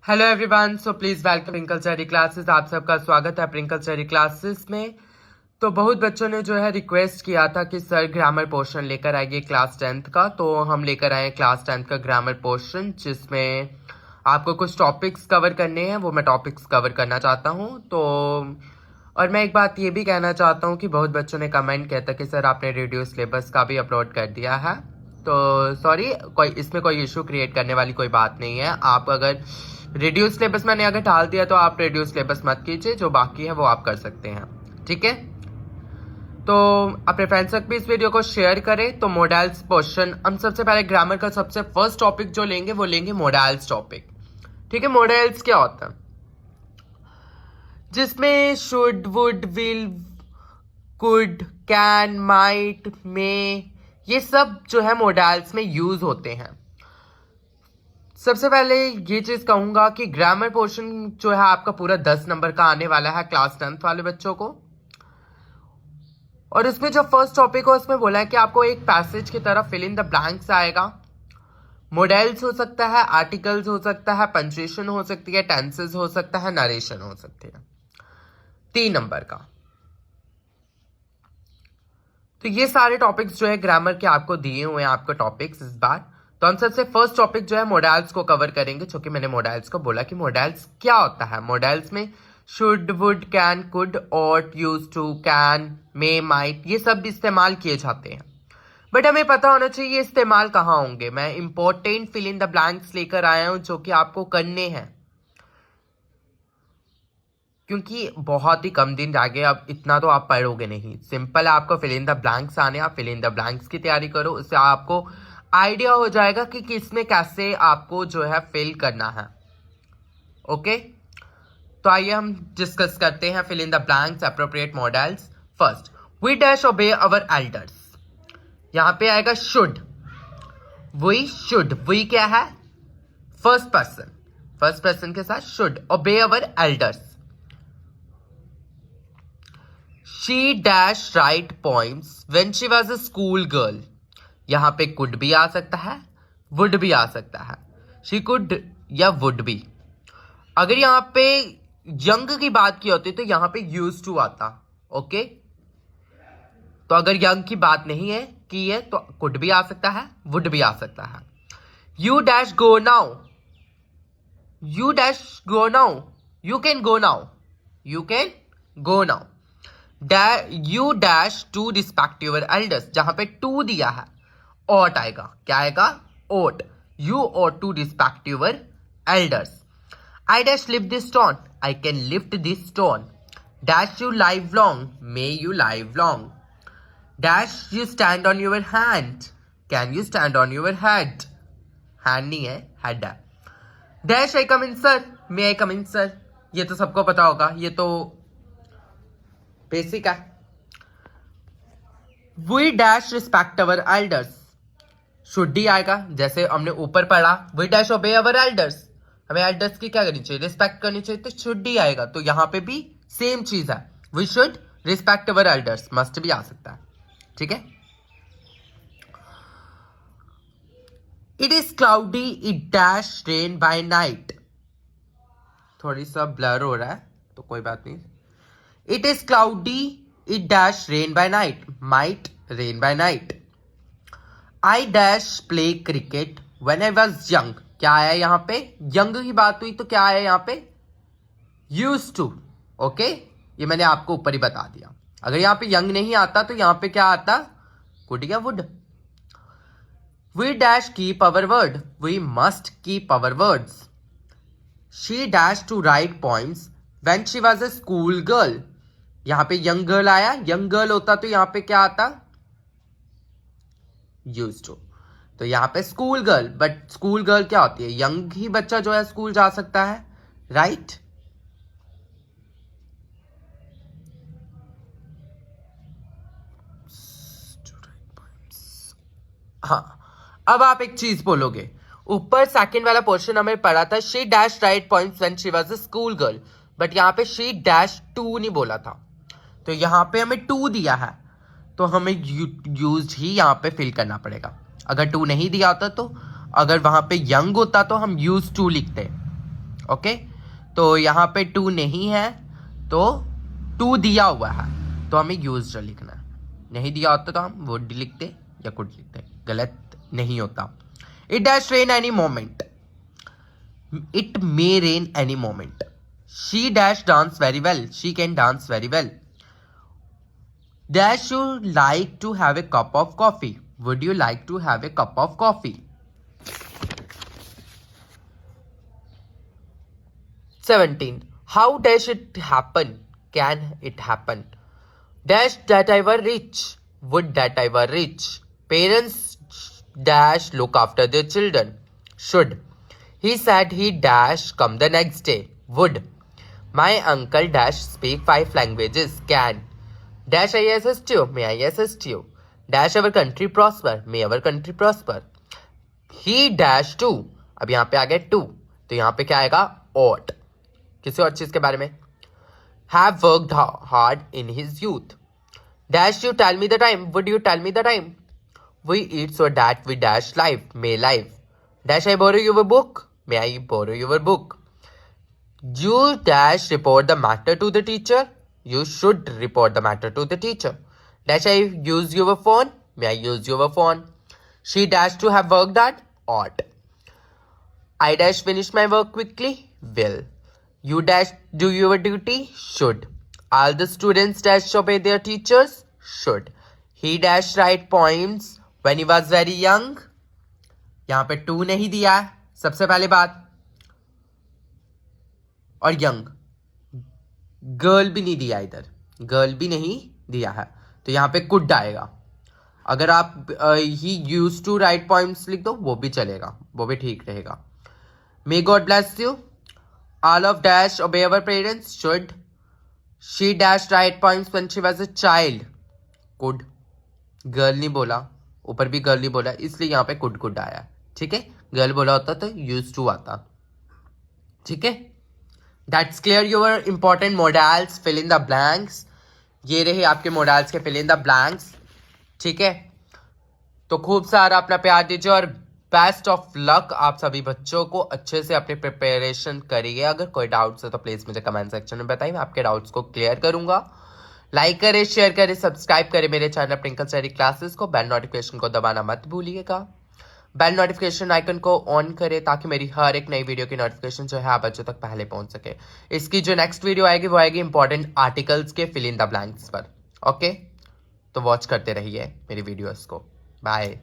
Hello everyone, so please welcome Prinkle study classes. आप सबका स्वागत है प्रिंकल स्टडी क्लासेस में। तो बहुत बच्चों ने जो है रिक्वेस्ट किया था कि सर ग्रामर पोर्शन लेकर आइए क्लास 10th का। तो हम लेकर आए क्लास 10th का ग्रामर पोर्शन, जिसमें आपको कुछ टॉपिक्स कवर करने हैं। वो मैं टॉपिक्स कवर करना चाहता हूँ। तो और मैं एक बात ये भी कहना चाहता हूँ कि बहुत बच्चों ने कमेंट किया था कि सर आपने रेडियो सिलेबस का भी अपलोड कर दिया है। तो सॉरी, इसमें कोई इशू क्रिएट करने वाली कोई बात नहीं है। आप अगर रेडियो सिलेबस मैंने अगर डाल दिया तो आप रेडियो सिलेबस मत कीजिए, जो बाकी है वो आप कर सकते हैं, ठीक है। तो अपने फ्रेंड्स तक भी इस वीडियो को शेयर करें। तो मॉडल्स पोर्शन हम सबसे पहले ग्रामर का सबसे फर्स्ट टॉपिक जो लेंगे वो लेंगे मॉडल्स टॉपिक, ठीक है। मॉडल्स क्या होता है? जिसमें should, would, will, could, can, might, may, ये सब जो है मॉडल्स में यूज होते हैं। सबसे पहले ये चीज कहूंगा कि ग्रामर पोर्शन जो है आपका पूरा 10 नंबर का आने वाला है क्लास 10th वाले बच्चों को। और उसमें जो फर्स्ट टॉपिक है उसमें बोला है कि आपको एक पैसेज की तरफ फिल इन द ब्लैंक्स आएगा। मॉडल्स हो सकता है, आर्टिकल्स हो सकता है, पंक्चुएशन हो सकती है, टेंसेस हो सकता है, नरेशन हो सकती है। 3 नंबर का। तो ये सारे टॉपिक्स जो है ग्रामर के आपको दिए हुए हैं, आपको टॉपिक्स इस बार। तो हम सबसे फर्स्ट टॉपिक जो है मॉडल्स को कवर करेंगे, क्योंकि मैंने मॉडल्स को बोला कि मॉडल्स क्या होता है। मॉडल्स में should, would, can, could, ought, use to, can, may, might, ये सब इस्तेमाल किए जाते हैं। बट हमें पता होना चाहिए इस्तेमाल कहाँ होंगे। मैं important fill in the blanks लेकर आया हूं जो कि आपको करने हैं, क्योंकि बहुत ही कम दिन रह गए। अब इतना तो आप पढ़ोगे नहीं। सिंपल है, आपको फिल इन द ब्लैंक्स आने, आप फिल इन द ब्लैंक्स की तैयारी करो। उससे आपको आइडिया हो जाएगा कि किसमें कैसे आपको जो है फिल करना है। ओके, तो आइए हम डिस्कस करते हैं fill in the blanks, appropriate modals. First, we dash obey our elders. यहां पे आएगा शुड, वी शुड। वी क्या है? फर्स्ट पर्सन, फर्स्ट पर्सन के साथ should. Obey our elders. She dash write points when she was a school girl. यहां पे could भी आ सकता है, वुड भी आ सकता है। शी कुड या वुड भी। अगर यहां पे यंग की बात की होती तो यहां पे यूज टू आता। ओके, तो अगर यंग की बात नहीं है की है तो कुड भी आ सकता है, वुड भी आ सकता है। You dash go now, you dash go now, you can go now, you can go now. You dash to respect your elders. जहां पे टू दिया है ought आएगा। क्या आएगा? ought. You ought to respect your elders. I dash lift this stone. I can lift this stone. Dash you live long. May you live long. Dash you stand on your hand. Can you stand on your head? Hand नहीं है, head है। Dash I come in sir. May I come in sir? ये तो सबको पता होगा, ये तो बेसिक है। We dash respect our elders. Should he आएगा, जैसे हमने ऊपर पढ़ा we dash obey our elders. हमें एल्डर्स की क्या करनी चाहिए? रिस्पेक्ट करनी चाहिए, तो शुड ही आएगा। तो यहां पे भी सेम चीज है, we should respect our elders. Must भी आ सकता है, ठीक है। It is cloudy, it dash rain by night. थोड़ी सा ब्लर हो रहा है तो कोई बात नहीं। It is cloudy, it dash rain by night, might rain by night. I dash play cricket when I was young. क्या आया यहाँ पे? यंग की बात हुई तो क्या आया यहाँ पे? Use to. ओके, ये मैंने आपको ऊपर ही बता दिया। अगर यहाँ पे यंग नहीं आता तो यहाँ पे क्या आता? कुड या would. We dash keep our word, we must keep our words. She dash to write points when she was a school girl. यहाँ पे यंग गर्ल आया, यंग गर्ल होता तो यहाँ पे क्या आता? Use to. तो यहां पे school girl, but school girl क्या होती है? यंग ही बच्चा जो है स्कूल जा सकता है, राइट। हाँ, अब आप एक चीज बोलोगे, ऊपर सेकंड वाला पोर्शन हमें पढ़ा था she dash write points when she was a school girl, but यहां पे शी डैश टू नहीं बोला था। तो यहां पे हमें टू दिया है, तो हमें यूज ही यहां पे फिल करना पड़ेगा। अगर टू नहीं दिया होता तो, अगर वहां पे यंग होता तो हम यूज टू लिखते। ओके, तो यहाँ पे टू नहीं है तो टू दिया हुआ है तो हमें यूज्ड लिखना है, नहीं दिया होता तो हम वुड लिखते या कुड लिखते, गलत नहीं होता। It dash rain any moment, it may rain any moment. She dash dance very well, she can dance very well. Dash you like to have a cup of coffee, would you like to have a cup of coffee. 17. How dash it happen? Can it happen? Dash that I were rich. Would that I were rich. Parents dash look after their children. Should. He said he dash come the next day. Would. My uncle dash speak 5 languages. Can. Dash I assist you. May I assist you. Dash our country prosper. May our country prosper. He dash too. अब यहाँ पे आ गया to तो यहाँ पे क्या आएगा ought, किसी और चीज के बारे में। Have worked hard in his youth. Dash you tell me the time. Would you tell me the time? We eat so that we dash life. May life. Dash I borrow your book? May I borrow your book? You dash report the matter to the teacher. You should report the matter to the teacher. Dash I use your phone? May I use your phone? She dash to have worked hard? Ought. I dash finish my work quickly? Will. You dash do your duty? Should. All the students dash obey their teachers? Should. He dash write poems when he was very young? यहाँ पे to नहीं दिया है सबसे पहले बात, और young, girl भी नहीं दिया, इधर गर्ल भी नहीं दिया है तो यहाँ पे कुड आएगा। अगर आप ही यूज टू राइट पोएम्स लिख दो वो भी चलेगा, वो भी ठीक रहेगा। May God bless you. All of dash obey our parents? Should. She dash write poems when she was a child? Could. Girl नहीं बोला, ऊपर भी गर्ल नहीं बोला, इसलिए यहाँ पे कुड आया। ठीक है, गर्ल बोला होता तो यूज टू आता। ठीक है, that's clear your important models fill in the blanks. ये रहे आपके मॉडल्स के फिल इन द ब्लैंक्स। ठीक है, तो खूब सारा अपना प्यार दीजिए और बेस्ट ऑफ लक आप सभी बच्चों को। अच्छे से अपनी प्रिपरेशन करिए। अगर कोई डाउट्स है तो प्लीज़ मुझे कमेंट सेक्शन में बताइए, मैं आपके डाउट्स को क्लियर करूंगा। लाइक करें, शेयर करें, सब्सक्राइब करें मेरे चैनल ट्विंकल स्टडी क्लासेस को। बेल नोटिफिकेशन को दबाना मत भूलिएगा। बेल नोटिफिकेशन आइकन को ऑन करें ताकि मेरी हर एक नई वीडियो की नोटिफिकेशन जो है आप बच्चों तक पहले पहुंच सके। इसकी जो नेक्स्ट वीडियो आएगी वो आएगी इंपॉर्टेंट आर्टिकल्स के फिल इन द ब्लैंक्स पर। ओके, तो वॉच करते रहिए मेरी वीडियोज़ को। बाय।